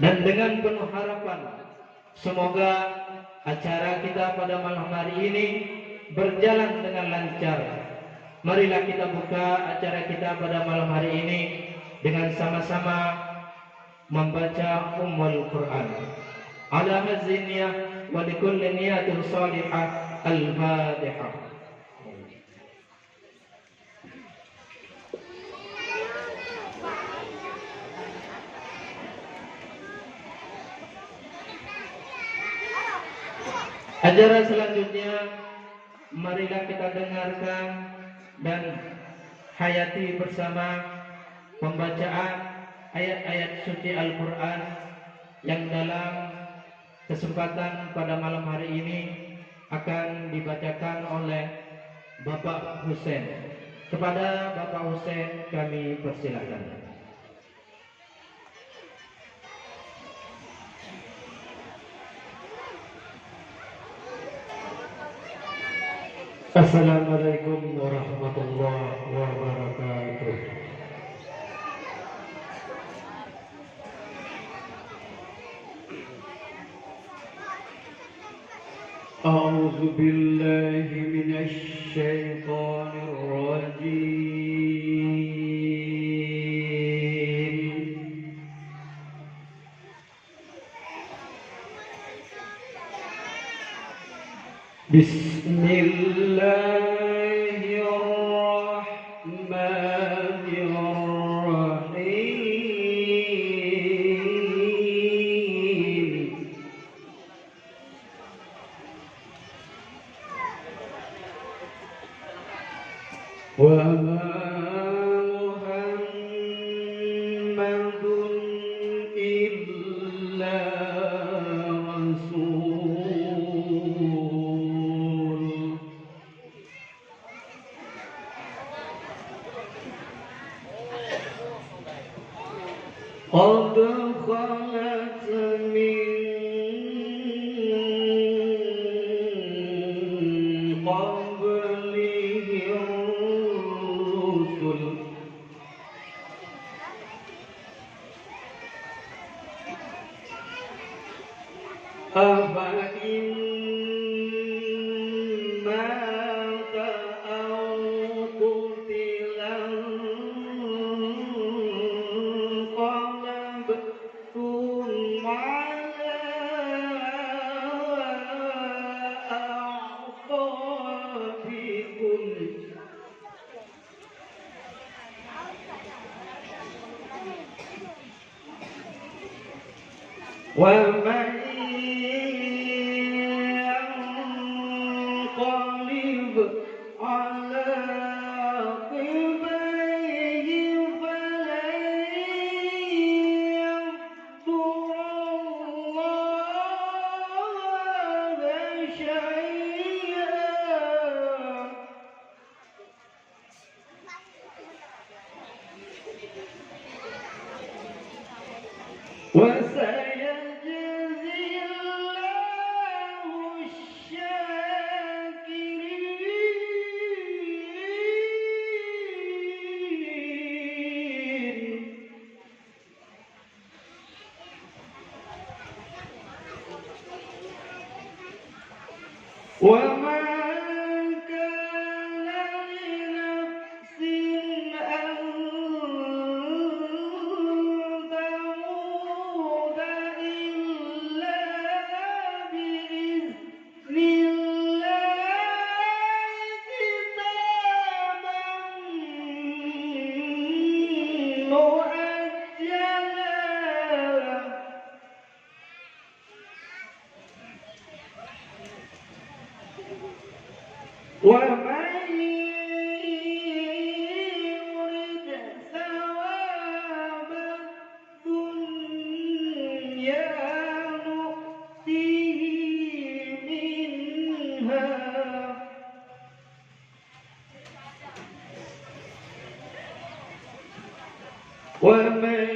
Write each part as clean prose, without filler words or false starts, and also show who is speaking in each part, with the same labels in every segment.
Speaker 1: Dan dengan penuh harapan semoga acara kita pada malam hari ini berjalan dengan lancar. Marilah kita buka acara kita pada malam hari ini dengan sama-sama membaca Ummul Quran. Ala hadhihi niyyah wa likulli niyatin salihah. Al-Fatihah. Acara selanjutnya marilah kita dengarkan dan hayati bersama pembacaan ayat-ayat suci Al-Quran yang dalam kesempatan pada malam hari ini akan dibacakan oleh Bapak Husain. Kepada Bapak Husain kami persilakan.
Speaker 2: Assalamualaikum warahmatullahi wabarakatuh. A'udzu billahi minasy syaithanir rajim. Bismillahirrahmanirrahim. Wa ma Muhammadun illa rasul qad khalat min qablihi rusul afa in mata aw qutila qalabtum ala a'qabikum wa man yanqalib ala aqibayhi falan yadurrallaha shay'an wa sayajzi Allahu asy-syakirin. Wa ma kana li nafsin an tamuta illa bi'idznillahi kitaban mu'ajjala. ومن يرد ثواب الدنيا نؤته منها ومن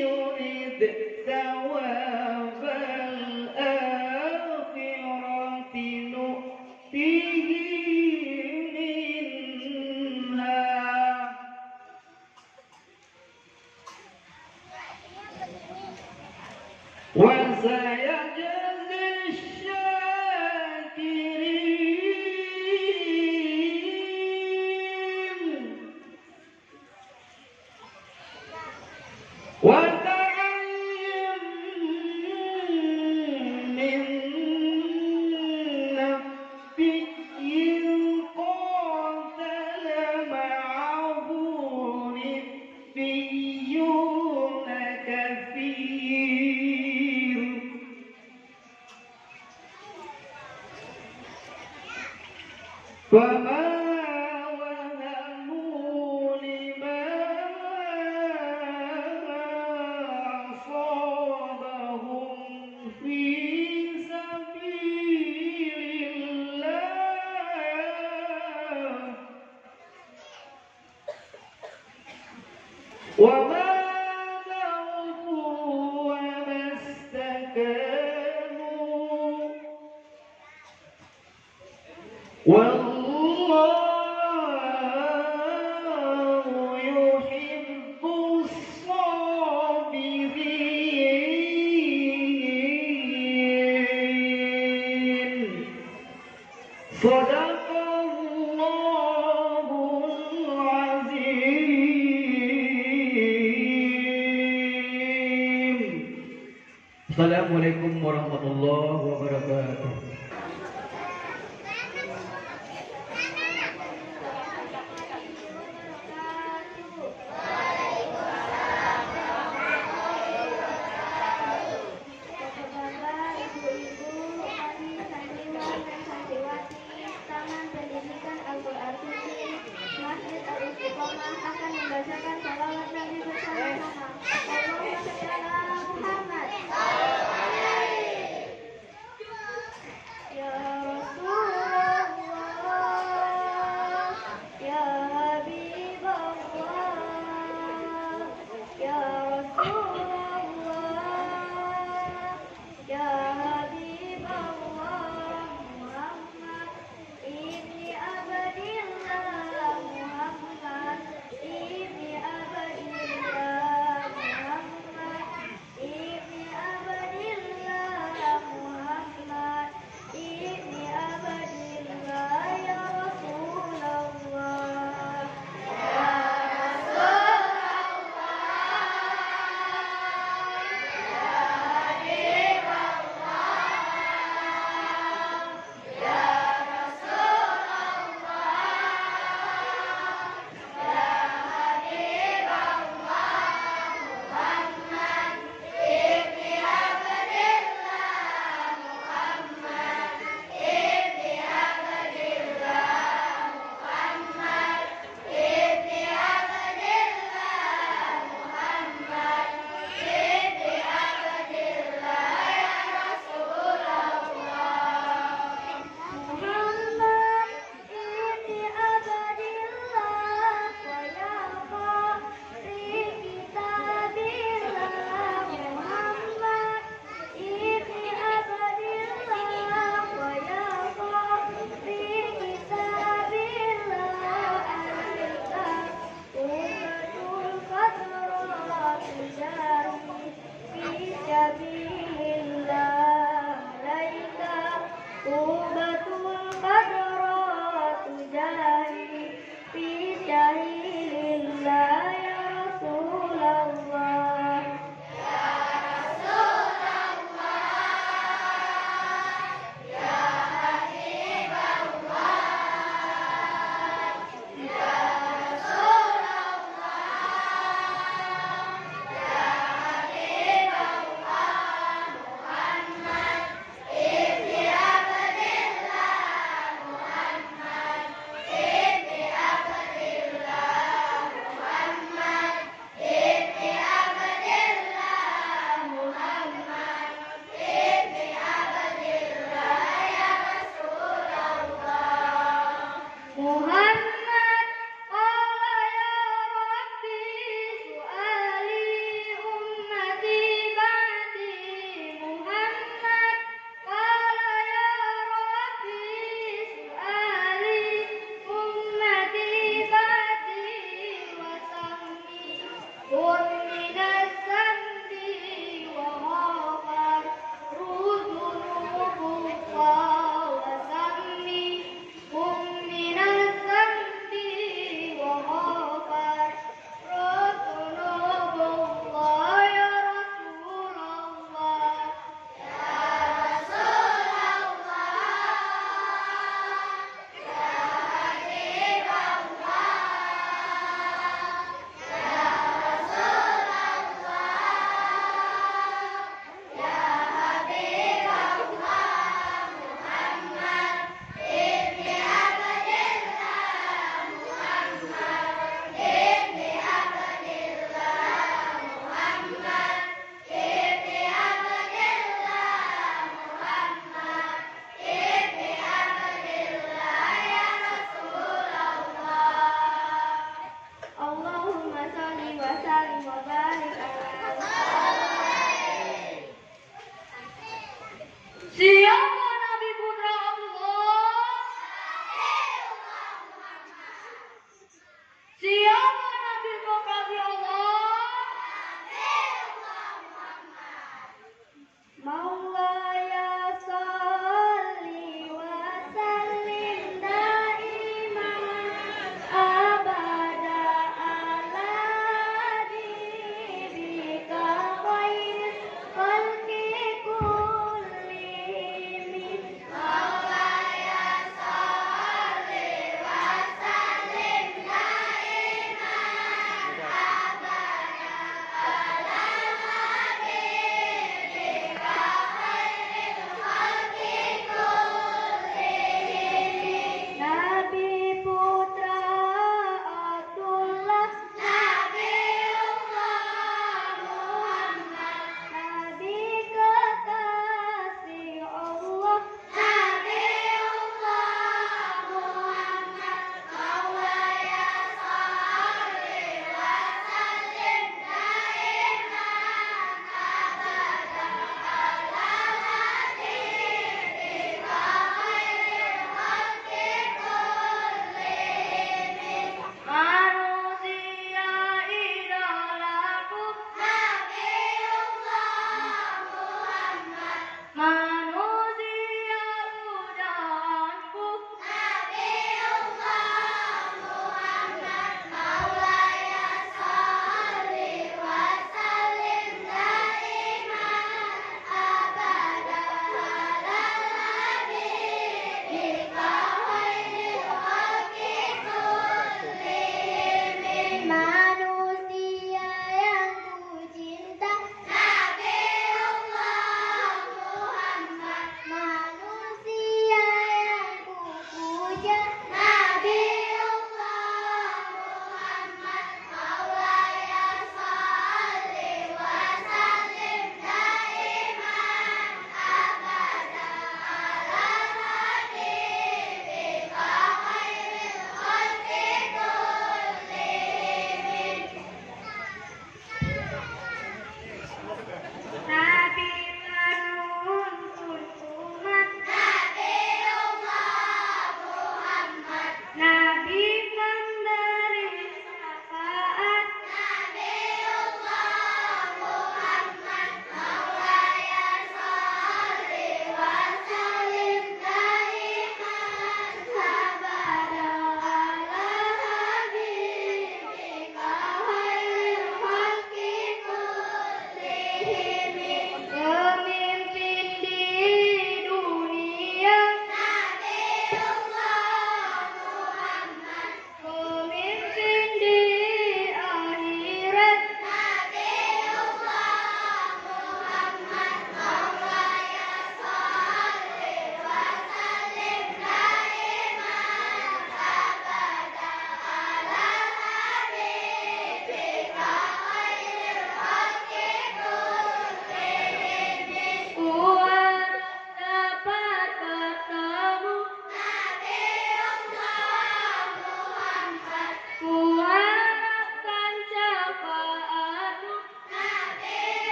Speaker 2: يرد ثواب الآخرة نؤته منها وسيجزي الشاكرين وكأين من نبي قاتل معه ربيون كثير فما وهنوا لما أصابهم في سبيل الله وما ضعفوا وما استكانوا والله يحب الصابرين صدق الله العظيم.
Speaker 1: Assalamualaikum warahmatullahi wabarakatuh.
Speaker 3: Bapak-bapak, ibu-ibu, kami santriwan dan santriwati Taman Pendidikan Al-Quran Suci Masjid Al-Istiqomah akan membacakan salawat Nabi bersama-sama. Allahumma shalli ala Muhammad.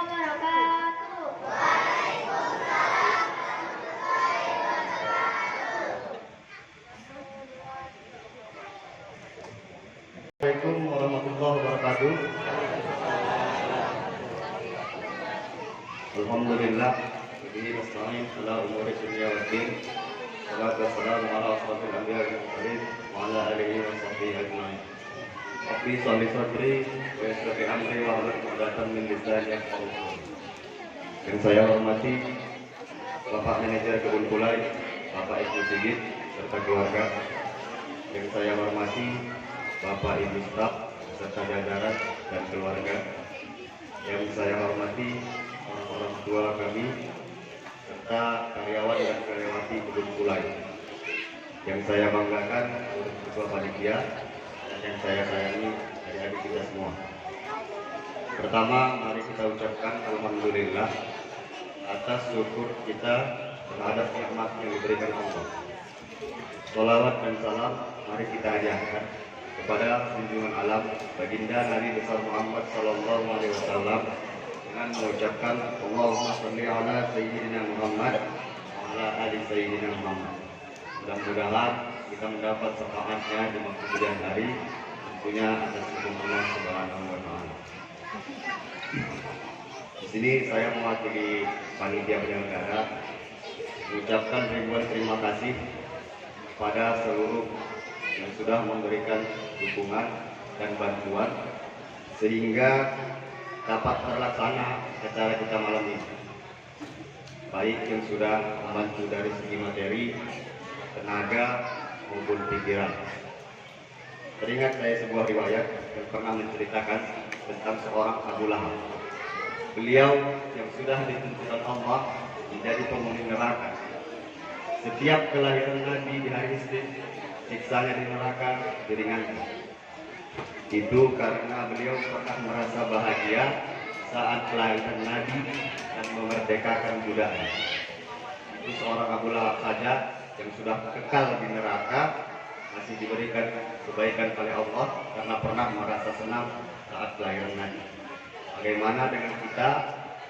Speaker 3: wabarakatuh.
Speaker 4: Assalamualaikum warahmatullahi wabarakatuh. Alhamdulillah, bihi nasta'in ala umuri dunya waddin. Wassalatu wassalamu ala asyrofil anbiya'i wal mursalin wa ala alihi wa sahbihi ajma'in. Rabbi sholli sadri wa yassir li amri wa hlul 'uqdatam min lisani yafqahu qawli. Yang saya hormati Bapak Manajer Kebun Pulai, Bapak Ibnu Sigit serta keluarga. Yang saya hormati Bapak Ibu staf serta jajaran dan keluarga. Yang saya hormati orang tua kami serta karyawan dan karyawati Kebun Pulai. Yang saya banggakan untuk ketua panitia dan yang saya sayangi adik-adik kita semua. Pertama, mari kita ucapkan alhamdulillah atas syukur kita terhadap nikmat yang diberikan Allah. Sholawat dan salam mari kita ajarkan kepada junjungan alam baginda Nabi besar Muhammad sallallahu alaihi wasallam dengan mengucapkan Allahumma shalli ala sayyidina Muhammad wa ala ali sayyidina Muhammad. Mudah-mudahan kita mendapat syafaatnya di kemudian hari, tentunya atas izin Allah Subhanahu wa taala. Di sini saya mewakili panitia penyelenggara mengucapkan ribuan terima kasih kepada seluruh yang sudah memberikan dukungan dan bantuan sehingga dapat terlaksana acara kita malam ini. Baik yang sudah membantu dari segi materi, tenaga maupun pikiran. Teringat saya sebuah riwayat yang pernah menceritakan tentang seorang Abu Lahab. Beliau yang sudah ditentukan Allah menjadi penghuni neraka. Setiap kelahiran Nabi di hari Isnin, siksanya di neraka diringankan. Itu karena beliau pernah merasa bahagia saat kelahiran Nabi dan memerdekakan budaya. Itu seorang Abu Lahab saja yang sudah kekal di neraka masih diberikan kebaikan oleh Allah karena pernah merasa senang saat kelahiran Nabi. Bagaimana dengan kita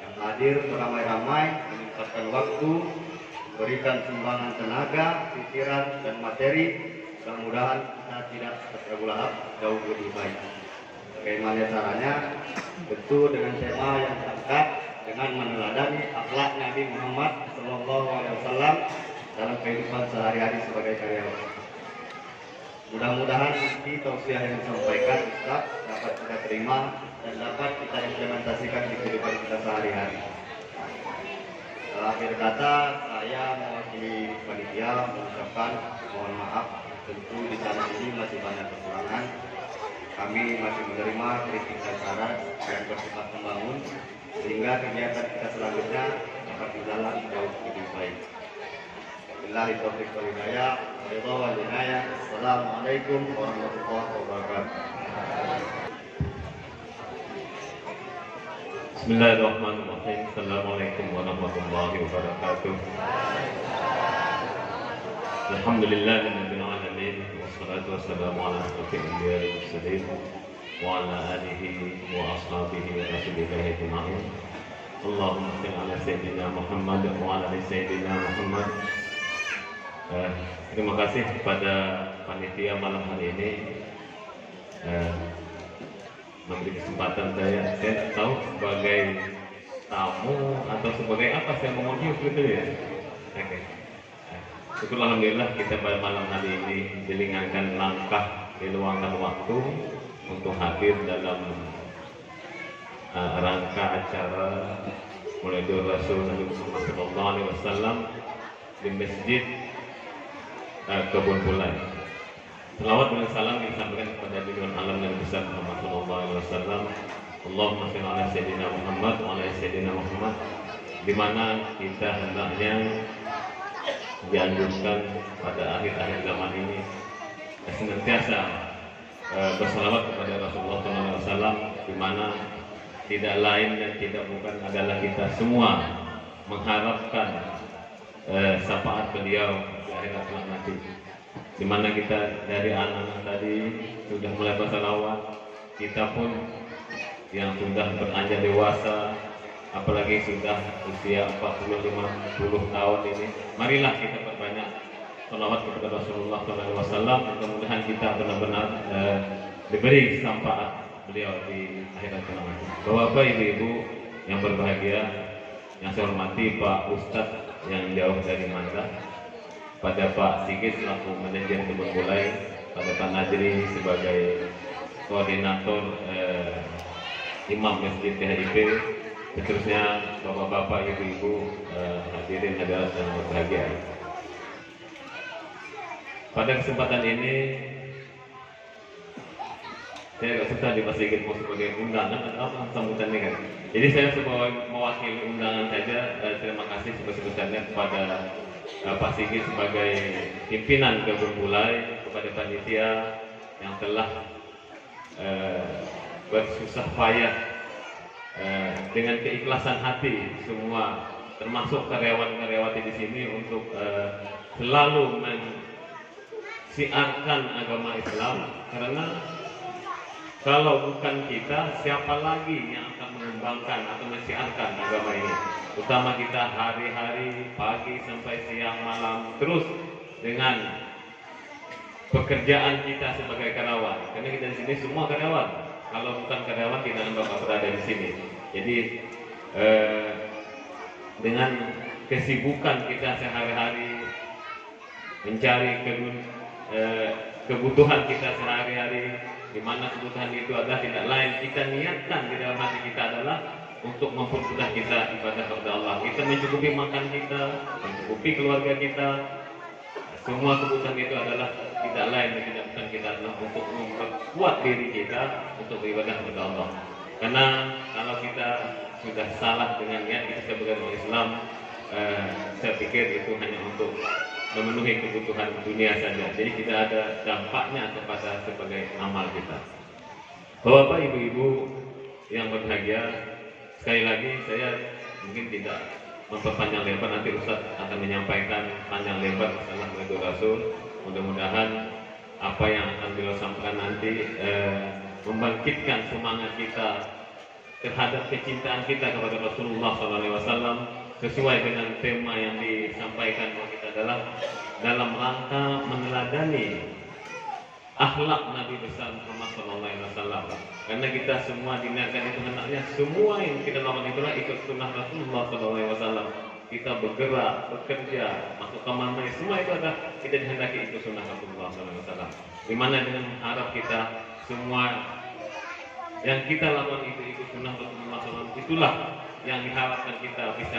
Speaker 4: yang hadir beramai-ramai menyempatkan waktu, memberikan sumbangan tenaga, pikiran dan materi? Mudah-mudahan kita tidak seperti Abu Lahab, jauh lebih baik. Bagaimana caranya? Tentu dengan tema yang diangkat dengan meneladani akhlak Nabi Muhammad SAW dalam kehidupan sehari-hari sebagai karyawan. Mudah-mudahan nanti tausiah yang disampaikan Ustaz dapat kita terima dan dapat kita implementasikan di kehidupan kita sehari-hari. Akhir kata, saya mewakili panitia mengucapkan mohon maaf. Tentu di sana ini masih banyak kekurangan. Kami masih menerima kritik dan saran yang bersifat membangun sehingga kegiatan kita selanjutnya dapat berjalan jauh lebih baik. Billahi taufiq wal hidayah. Assalamualaikum warahmatullahi wabarakatuh.
Speaker 5: Bismillahirrahmanirrahim. Assalamualaikum warahmatullahi wabarakatuh. Alhamdulillahirabbil alamin wassalatu wassalamu ala asyrofil anbiya'i wal mursalin wa ala alihi wa ashabihi wa rasulillahi ajma'in. Allahumma shalli ala sayyidina Muhammad wa ala ali sayyidina Muhammad. Terima kasih kepada panitia malam hari ini memberi kesempatan saya tahu sebagai tamu atau sebagai apa saya mengunjung gitu ya. Oke. Syukur alhamdulillah kita pada malam hari ini diringankan langkah, diluangkan waktu untuk hadir dalam rangka acara Maulidur Rasul Nabi Muhammad SAW di Masjid Kebun Pulai. Selawat dan salam disampaikan kepada junjungan alam dan besar Muhammad SAW. Allahumma shalli ala sayyidina Muhammad wa ala sayyidina Muhammad, di mana kita hendaknya dianjurkan pada akhir-akhir zaman ini senantiasa bersalawat kepada Rasulullah SAW, di mana tidak lain dan tidak bukan adalah kita semua mengharapkan syafaat beliau di akhirat kelak nanti, di mana kita dari anak-anak tadi sudah mulai bersalawat, kita pun yang sudah beranjak dewasa apalagi sudah usia 40-50 tahun ini. Marilah kita perbanyak salawat kepada Rasulullah SAW. Mudah-mudahan kita benar-benar diberi syafaat beliau di akhirat kelak. Bapak Ibu yang berbahagia, yang saya hormati Pak Ustadz yang jauh dari Manta, pada Pak Sigit selaku manajer Kebun Bulai, pada Pak Najri sebagai koordinator Imam Masjid THIP, seterusnya Bapak-bapak, Ibu-ibu, hadirin hadirat yang berbahagia. Pada kesempatan ini saya agak susah di Pak Sigit mau sebagai undangan atau apa sambutannya kan. Jadi saya sebagai mewakili undangan saja. Terima kasih sebesar-besarnya kepada Pak Sigit sebagai pimpinan Kebun Bulai, kepada panitia yang telah bersusah payah dengan keikhlasan hati semua, termasuk karyawan-karyawati di sini untuk selalu mensiarkan agama Islam, karena kalau bukan kita, siapa lagi yang akan mengembangkan atau mensiarkan agama ini? Utama kita hari-hari, pagi sampai siang malam, terus dengan pekerjaan kita sebagai karyawan. Karena kita di sini semua karyawan. Kalau bukan karyawan, tidak akan Bapak berada di sini. Jadi dengan kesibukan kita sehari-hari mencari kebutuhan kita sehari-hari, di mana kebutuhan itu adalah tidak lain kita niatkan di dalam hati kita adalah untuk mempermudah kita ibadah kepada Allah. Kita mencukupi makan kita, mencukupi keluarga kita. Semua kebutuhan itu adalah tidak lain dan tidak bukan kita adalah untuk memperkuat diri kita untuk beribadah kepada Allah. Karena kalau kita sudah salah dengan niat kita sebagai orang Islam, saya pikir itu hanya untuk memenuhi kebutuhan dunia saja. Jadi tidak ada dampaknya kepada sebagai amal kita. Bapak Ibu-ibu yang berbahagia, sekali lagi saya mungkin tidak memperpanjang lebar, nanti Ustaz akan menyampaikan panjang lebar masalah Rasul Rasul. Mudah-mudahan apa yang akan beliau sampaikan nanti membangkitkan semangat kita terhadap kecintaan kita kepada Rasulullah SAW, sesuai dengan tema yang disampaikan bahwa kita adalah dalam rangka meneladani akhlak Nabi besar Muhammad SAW. Karena kita semua diniatkan itu hendaknya semua yang kita lakukan itulah ikut sunnah Rasulullah SAW. Kita bergerak, bekerja, masuk kamar mandi, semua itu adalah kita dihendaki ikut sunnah Rasulullah SAW. Dimana dengan harap kita semua yang kita lakukan itu ikut sunnah Rasulullah SAW, itulah yang diharapkan kita bisa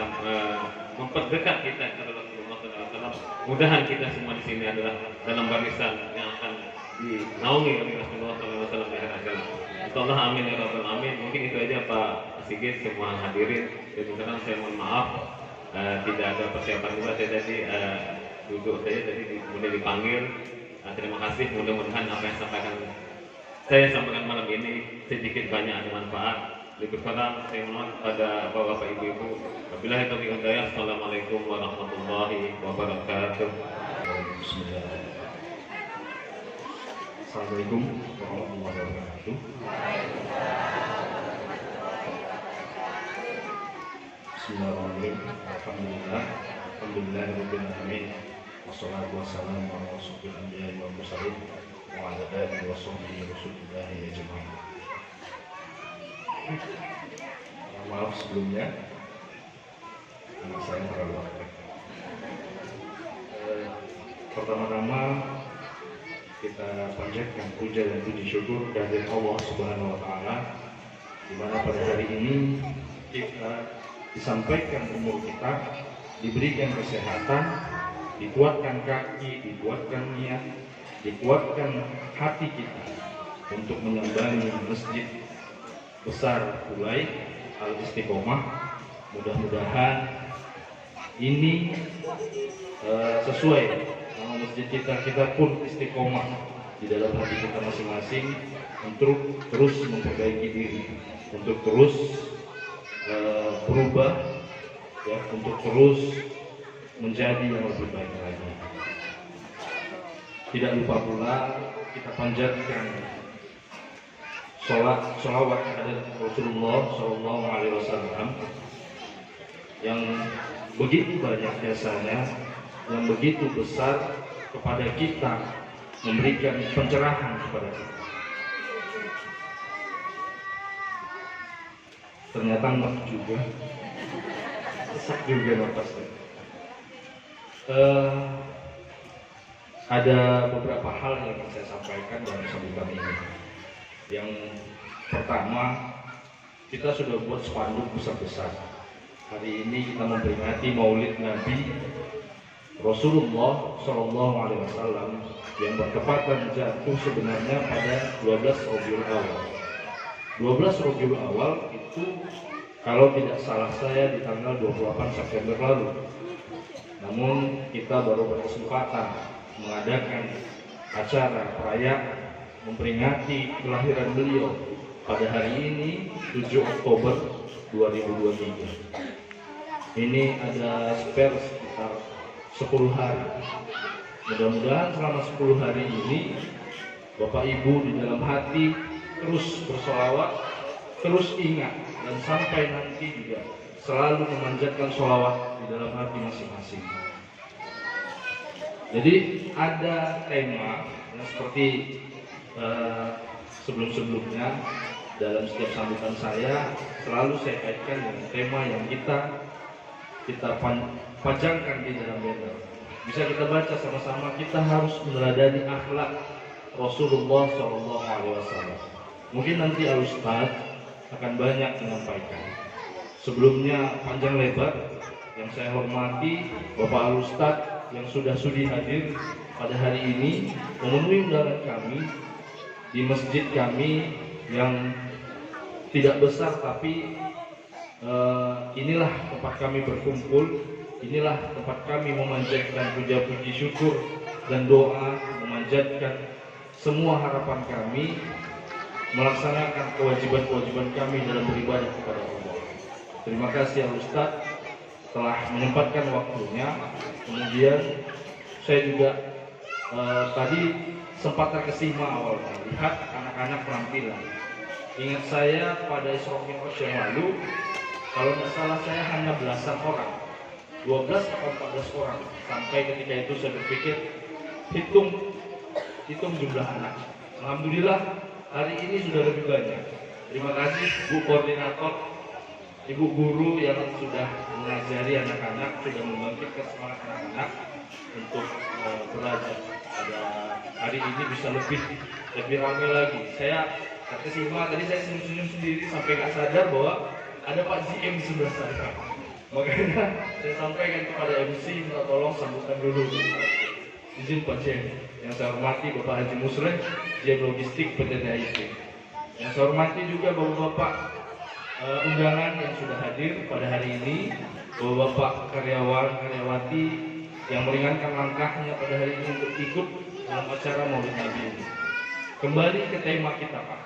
Speaker 5: memperdekat kita kepada Rasulullah SAW. Mudahan kita semua di sini adalah dalam barisan yang akan dinaungi oleh Rasulullah SAW di akhirat kelak. Insyaallah, amin ya rabbal alamin. Mungkin itu aja Pak Sigit, semua hadirin. Dan sekarang saya mohon maaf tidak ada persiapan juga. Saya tadi duduk saja tadi kemudian dipanggil. Terima kasih. Mudah-mudahan apa yang saya sampaikan malam ini sedikit banyak ada manfaat. Lebih kurang saya mohon pada Bapak Ibu-ibu. Wabillahi taufiq wal hidayah. Assalamualaikum warahmatullahi wabarakatuh.
Speaker 6: Bismillahirrahmanirrahim. Assalamualaikum warahmatullahi wabarakatuh. Bismillahirrahmanirrahim. Alhamdulillahirabbil alamin. Wassalatu wassalamu ala asyrofil anbiya'i wal mursalin wa ala alihi wa sahbihi rasulillahi ajma'in. Maaf sebelumnya, anak saya terlalu aktif. Pertama-tama kita panjatkan puja dan puji syukur dari Allah Subhanahu wa Ta'ala, di mana pada hari ini kita disampaikan umur kita, diberikan kesehatan, dikuatkan kaki, dikuatkan niat, dikuatkan hati kita untuk menyambangi masjid besar Bulai Al-Istiqomah. Mudah-mudahan ini sesuai nama masjid kita pun istiqomah di dalam hati kita masing-masing untuk terus memperbaiki diri, untuk terus berubah, ya, untuk terus menjadi yang lebih baik lagi. Tidak lupa pula kita panjatkan sholawat kepada Rasulullah SAW yang begitu banyak jasanya, yang begitu besar kepada kita, memberikan pencerahan kepada kita. Ternyata enak juga, sesak juga napasnya. Ada beberapa hal yang ingin saya sampaikan dalam sambutan ini. Yang pertama, kita sudah buat spanduk besar-besar. Hari ini kita memperingati Maulid Nabi Rasulullah SAW yang bertepatan jatuh sebenarnya pada 12 Rabiul Awal. 12 Rabiul Awal itu kalau tidak salah saya di tanggal 28 September lalu. Namun kita baru berkesempatan mengadakan acara perayaan memperingati kelahiran beliau pada hari ini 7 Oktober 2023. Ini ada spare sekitar 10 hari. Mudah-mudahan selama 10 hari ini Bapak Ibu di dalam hati terus bersolawat, terus ingat, dan sampai nanti juga selalu memanjatkan sholawat di dalam hati masing-masing. Jadi ada tema yang seperti sebelum-sebelumnya dalam setiap sambutan saya selalu saya kaitkan dengan tema yang kita pajangkan di dalam banner. Bisa kita baca sama-sama, kita harus meneladani akhlak Rasulullah SAW. Mungkin nanti Al-Ustaz akan banyak menyampaikan. Sebelumnya panjang lebar, yang saya hormati Bapak Al-Ustaz yang sudah sudi hadir pada hari ini memenuhi undangan kami di masjid kami yang tidak besar, tapi inilah tempat kami berkumpul, inilah tempat kami memanjatkan puja-puji syukur dan doa, memanjatkan semua harapan kami, melaksanakan kewajiban-kewajiban kami dalam beribadah kepada Allah. Terima kasih Al-Ustaz telah menyempatkan waktunya. Kemudian saya juga tadi sempat terkesima awalnya lihat anak-anak penampilan. Ingat saya pada Isra Mi'raj yang lalu, kalau tidak salah saya hanya belasan orang, 12 atau 14 orang. Sampai ketika itu saya berpikir, hitung jumlah anak. Alhamdulillah hari ini sudah lebih banyak. Terima kasih Bu Koordinator, Ibu Guru yang sudah mengajari anak-anak, sudah membangkitkan semangat anak-anak untuk belajar. Pada hari ini bisa lebih ramai lagi. Saya terkesima, tadi saya senyum-senyum sendiri sampai nggak sadar bahwa ada Pak GM di sebelah saya. Makanya saya sampaikan kepada MC, minta tolong sambutkan dulu. Izin Pak GM. Yang saya hormati Bapak Haji Musreh, GM Logistik PT DAIP. Yang saya hormati juga Bapak-Bapak undangan yang sudah hadir pada hari ini, Bapak karyawan-karyawati yang meringankan langkahnya pada hari ini untuk ikut dalam acara Maulid Nabi ini. Kembali ke tema kita, Pak,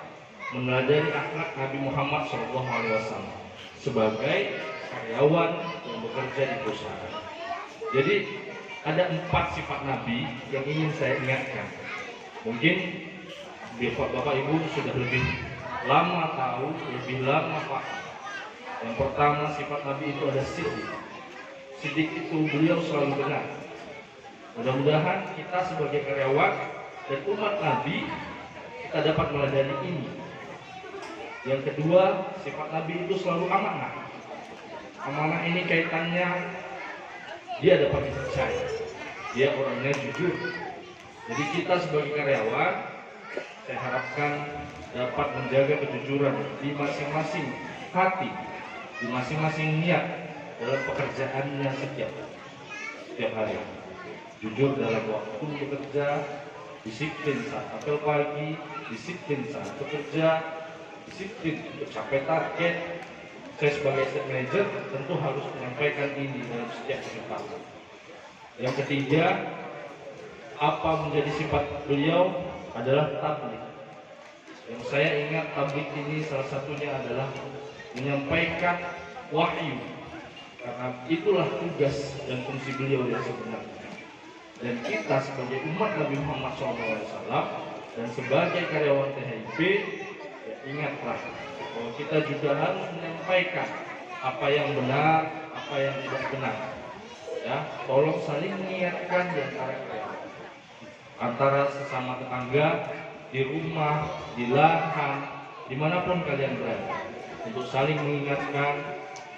Speaker 6: meneladani akhlak Nabi Muhammad SAW sebagai karyawan yang bekerja di perusahaan. Jadi ada 4 sifat Nabi yang ingin saya ingatkan. Mungkin Bapak Ibu sudah lebih lama tahu, lebih lama paham. Yang pertama, sifat Nabi itu ada siddiq. Siddiq itu beliau selalu benar. Mudah-mudahan kita sebagai karyawan dan umat Nabi kita dapat meladani ini. Yang kedua, sifat Nabi itu selalu amanah. Amanah ini kaitannya dia dapat dipercaya, dia orangnya jujur. Jadi kita sebagai karyawan, saya harapkan dapat menjaga kejujuran di masing-masing hati, di masing-masing niat dalam pekerjaannya setiap hari. Jujur dalam waktu bekerja, disiplin saat apel pagi, disiplin saat bekerja, disiplin untuk capai target. Saya sebagai asset manager tentu harus menyampaikan ini dalam setiap kesempatan. Yang ketiga, apa menjadi sifat beliau adalah tabligh. Yang saya ingat tabligh ini salah satunya adalah menyampaikan wahyu, karena itulah tugas dan fungsi beliau yang sebenarnya. Dan kita sebagai umat Nabi Muhammad SAW dan sebagai karyawan THIP, ya ingatlah bahwa kita juga harus menyampaikan apa yang benar, apa yang tidak benar. Ya, tolong saling mengingatkan di antara kalian, antara sesama tetangga, di rumah, di lahan, dimanapun kalian berada, untuk saling mengingatkan,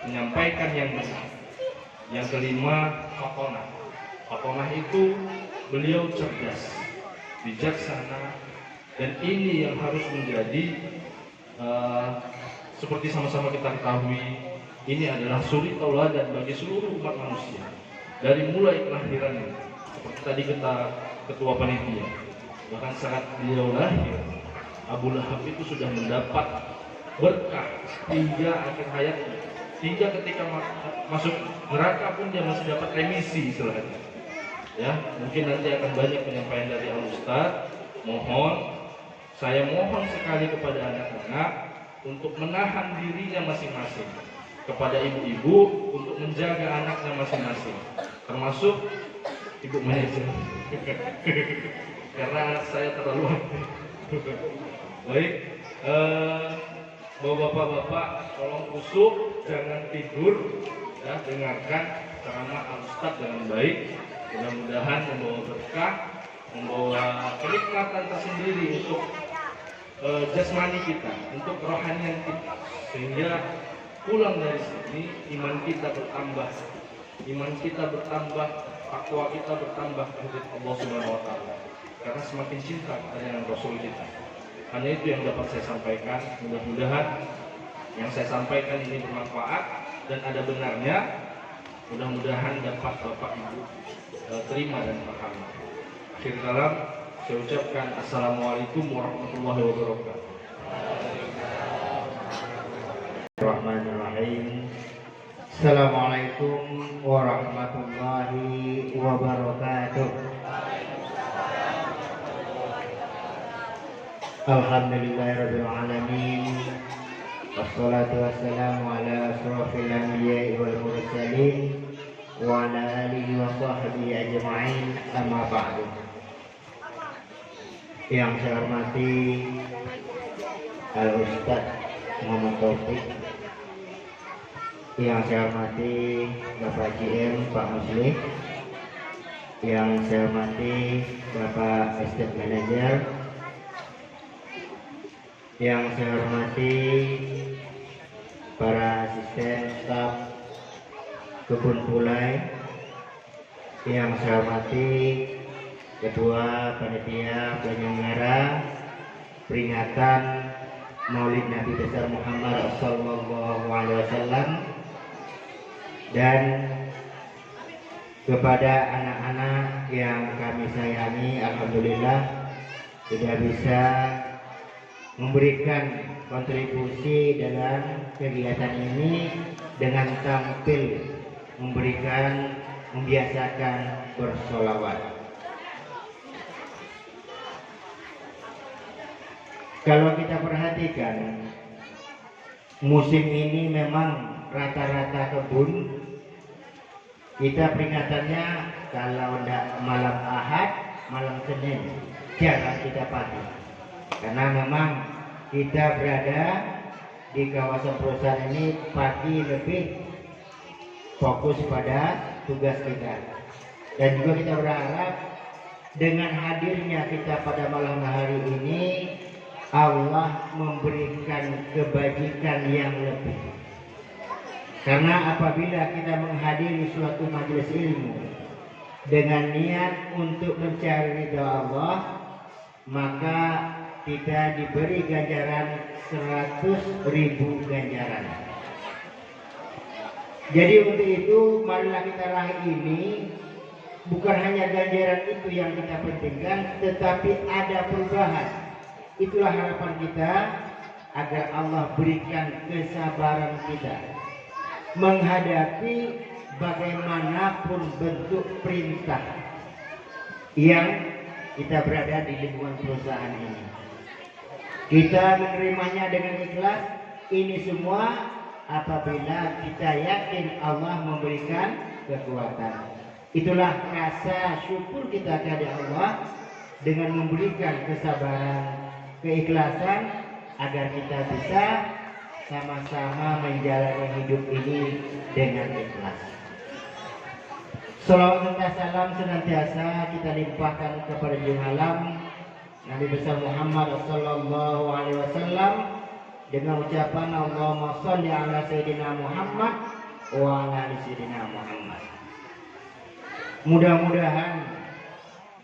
Speaker 6: menyampaikan yang benar. Yang kelima, fatonah. Fatonah itu beliau cerdas, bijaksana, dan ini yang harus menjadi seperti sama-sama kita ketahui, ini adalah suri tauladan bagi seluruh umat manusia. Dari mulai kelahirannya, seperti tadi ketua panitia, bahkan saat beliau lahir, Abu Lahab itu sudah mendapat berkah hingga akhir hayatnya, hingga ketika masuk neraka pun dia masih dapat remisi istilahnya. Ya, mungkin nanti akan banyak penyampaian dari Al Ustaz. Saya mohon sekali kepada anak-anak untuk menahan dirinya masing-masing, kepada ibu-ibu untuk menjaga anaknya masing-masing, termasuk ibu manajer. Karena anak saya terlalu aktif. Baik, bapak-bapak tolong khusyuk, jangan tidur, ya, dengarkan ceramah Al Ustaz dengan baik. Mudah-mudahan membawa berkah, membawa kenikmatan tersendiri untuk jasmani kita, untuk kerohanian kita, sehingga pulang dari sini iman kita bertambah, takwa kita bertambah kepada Allah Subhanahu wa taala. Karena semakin cinta kita dengan Rasul kita. Hanya itu yang dapat saya sampaikan. Mudah-mudahan yang saya sampaikan ini bermanfaat dan ada benarnya. Mudah-mudahan dapat Bapak Ibu terima dan paham. Akhir kalam, saya ucapkan Assalamualaikum warahmatullahi wabarakatuh.
Speaker 2: Bismillahirrahmanirrahim. Assalamualaikum warahmatullahi wabarakatuh. Alhamdulillahirabbil alamin. Wassalatu wassalamu ala asrofil anbiya'i wal mursalin wa ala alihi wa sahbihi ajma'in, amma ba'du. Yang saya hormati Al Ustaz Muhammad Taufik, yang saya hormati Bapak GM Pak Muslim, yang saya hormati Bapak Estate Manager, yang saya hormati para asisten staf kebun pulai, yang saya hormati Ketua Panitia Penyelenggara peringatan Maulid Nabi besar Muhammad Sallallahu Alaihi Wasallam, dan kepada anak-anak yang kami sayangi, alhamdulillah sudah bisa memberikan kontribusi dalam kegiatan ini dengan tampil membiasakan bersolawat. Kalau kita perhatikan, musim ini memang rata-rata kebun kita peringatannya kalau tidak malam Ahad, malam Senin jarang kita pagi, karena memang kita berada di kawasan perusahaan ini pagi lebih fokus pada tugas kita, dan juga kita berharap dengan hadirnya kita pada malam hari ini Allah memberikan kebajikan yang lebih. Karena apabila kita menghadiri suatu majelis ilmu dengan niat untuk mencari ridha Allah, maka kita diberi ganjaran 100.000 ganjaran. Jadi untuk itu marilah kita raih ini, bukan hanya ganjaran itu yang kita pentingkan, tetapi ada perubahan. Itulah harapan kita, agar Allah berikan kesabaran kita menghadapi bagaimanapun bentuk perintah yang kita berada di lingkungan perusahaan ini. Kita menerimanya dengan ikhlas. Ini semua apabila kita yakin Allah memberikan kekuatan. Itulah rasa syukur kita kepada Allah dengan memberikan kesabaran, keikhlasan, agar kita bisa sama-sama menjalani hidup ini dengan ikhlas. Salawat dan salam senantiasa kita limpahkan kepada junjungan Nabi besar Muhammad sallallahu alaihi wasallam dengan ucapan Allahumma shalli ala sayyidina Muhammad wa ala ali sayyidina Muhammad. Mudah-mudahan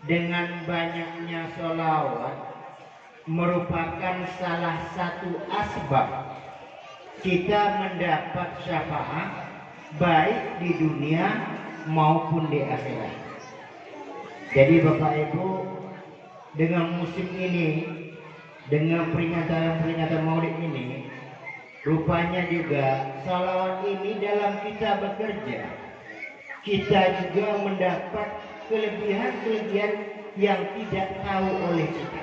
Speaker 2: dengan banyaknya sholawat merupakan salah satu asbab kita mendapat syafaat baik di dunia maupun di akhirat. Jadi Bapak Ibu, dengan musim ini, dengan peringatan Maulid ini, rupanya juga salawat ini dalam kita bekerja, kita juga mendapat kelebihan-kelebihan yang tidak tahu oleh kita.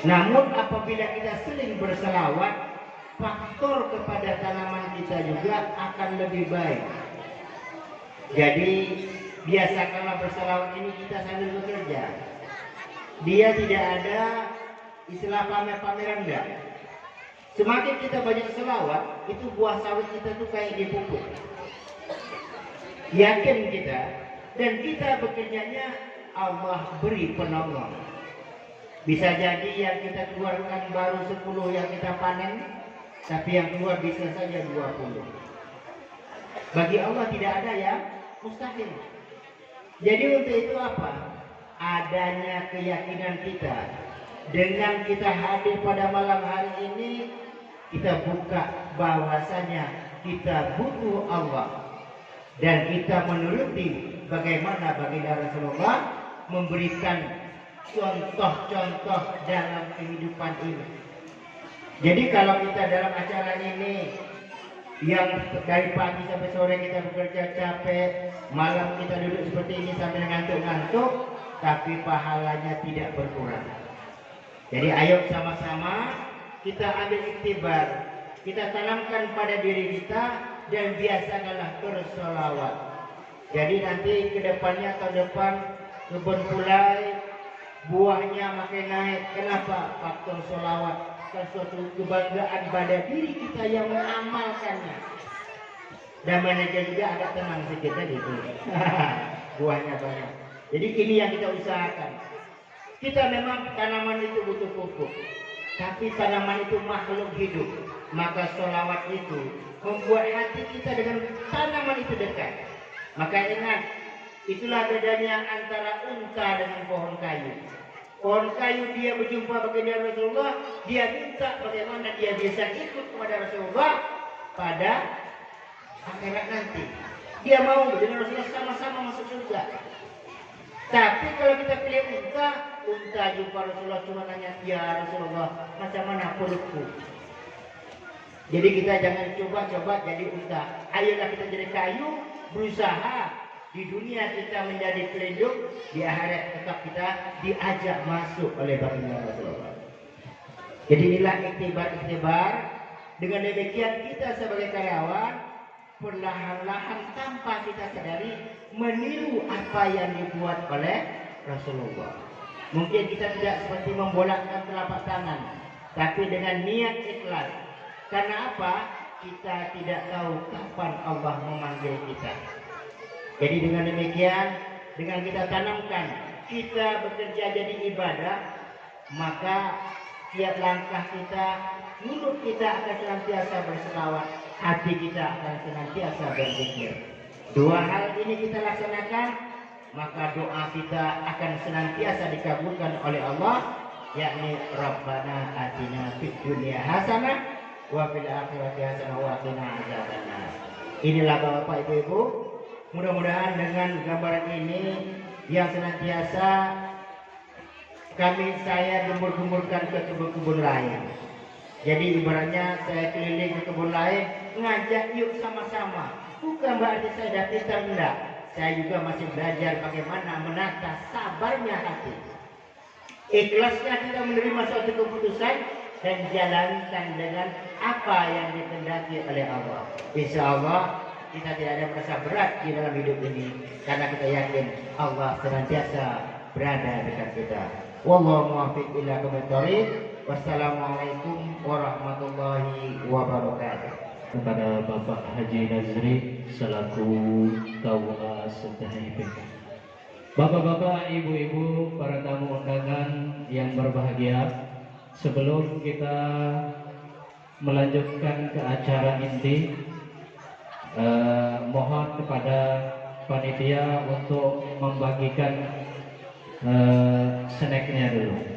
Speaker 2: Namun apabila kita sering berselawat, faktor kepada tanaman kita juga akan lebih baik. Jadi biasakanlah berselawat ini kita sambil bekerja. Dia tidak ada istilah pamer-pameran enggak. Semakin kita banyak selawat, itu buah sawit kita tuh kayak dipupuk. Yakin kita, dan kita bekerjanya Allah beri penolong. Bisa jadi yang kita keluarkan baru 10 yang kita panen, tapi yang keluar bisa saja 20. Bagi Allah tidak ada yang mustahil. Jadi untuk itu apa? Adanya keyakinan kita. Dengan kita hadir pada malam hari ini, kita buka bahwasanya kita butuh Allah. Dan kita menuruti bagaimana baginda Rasulullah memberikan contoh-contoh dalam kehidupan ini. Jadi kalau kita dalam acara ini yang dari pagi sampai sore kita bekerja capek, malam kita duduk seperti ini sambil ngantuk-ngantuk, tapi pahalanya tidak berkurang. Jadi ayo sama-sama kita ambil iktibar, kita tanamkan pada diri kita dan biasakanlah bersolawat. Jadi nanti kedepannya tahun depan kebun pulai buahnya makin naik. Kenapa? Faktor solawat. Suatu kebanggaan pada diri kita yang mengamalkannya. Dan manajer juga agak tenang sedikit tadi itu. Buahnya banyak. Jadi ini yang kita usahakan. Kita memang tanaman itu butuh pupuk, tapi tanaman itu makhluk hidup. Maka solawat itu membuat hati kita dengan tanaman itu dekat. Maka ingat, itulah bedanya antara unta dengan pohon kayu. Pohon kayu dia berjumpa baginda Rasulullah, dia minta bagaimana dia bisa ikut kepada Rasulullah pada akhirat nanti. Dia mau dengan Rasulullah sama-sama masuk surga. Tapi kalau kita pilih unta jumpa Rasulullah cuma nanya, ya Rasulullah, macam mana pelukku? Jadi kita jangan coba-coba jadi unta. Ayolah kita jadi kayu, berusaha. Di dunia kita menjadi pelindung, di akhirat tetap kita diajak masuk oleh baginda Rasulullah. Jadi inilah iktibar-iktibar. Dengan demikian kita sebagai karyawan perlahan-lahan tanpa kita sadari meniru apa yang dibuat oleh Rasulullah. Mungkin kita tidak seperti membolakkan telapak tangan, tapi dengan niat ikhlas. Karena apa? Kita tidak tahu kapan Allah memanggil kita. Jadi dengan demikian, dengan kita tanamkan, kita bekerja jadi ibadah, maka tiap langkah kita, mulut kita akan senantiasa berselawat, hati kita akan senantiasa berzikir. Dua hal ini kita laksanakan, maka doa kita akan senantiasa dikabulkan oleh Allah, yakni Rabbana atina fid dunya hasanah wa fil akhirati hasanah wa qina adzabannar. Inilah Bapak Ibu, mudah-mudahan dengan gambaran ini yang senantiasa saya gembur-gemburkan ke kebun-kebun lain. Jadi ibaratnya saya keliling ke kebun lain, ngajak yuk sama-sama. Bukan berarti saya dah pintar, enggak. Saya juga masih belajar bagaimana menata sabarnya hati. Ikhlasnya kita menerima suatu keputusan dan jalankan dengan apa yang dikehendaki oleh Allah. Insya Allah kita tidak ada merasa berat di dalam hidup ini, karena kita yakin Allah senantiasa berada dekat kita. Wallahu muwaffiq ila aqwamit thoriq. Wassalamualaikum warahmatullahi wabarakatuh.
Speaker 1: Kepada Bapak Haji Nazri selaku KUA Setahipe. Bapak-bapak, ibu-ibu, para tamu undangan yang berbahagia, sebelum kita melanjutkan ke acara inti, mohon kepada panitia untuk membagikan snacknya dulu.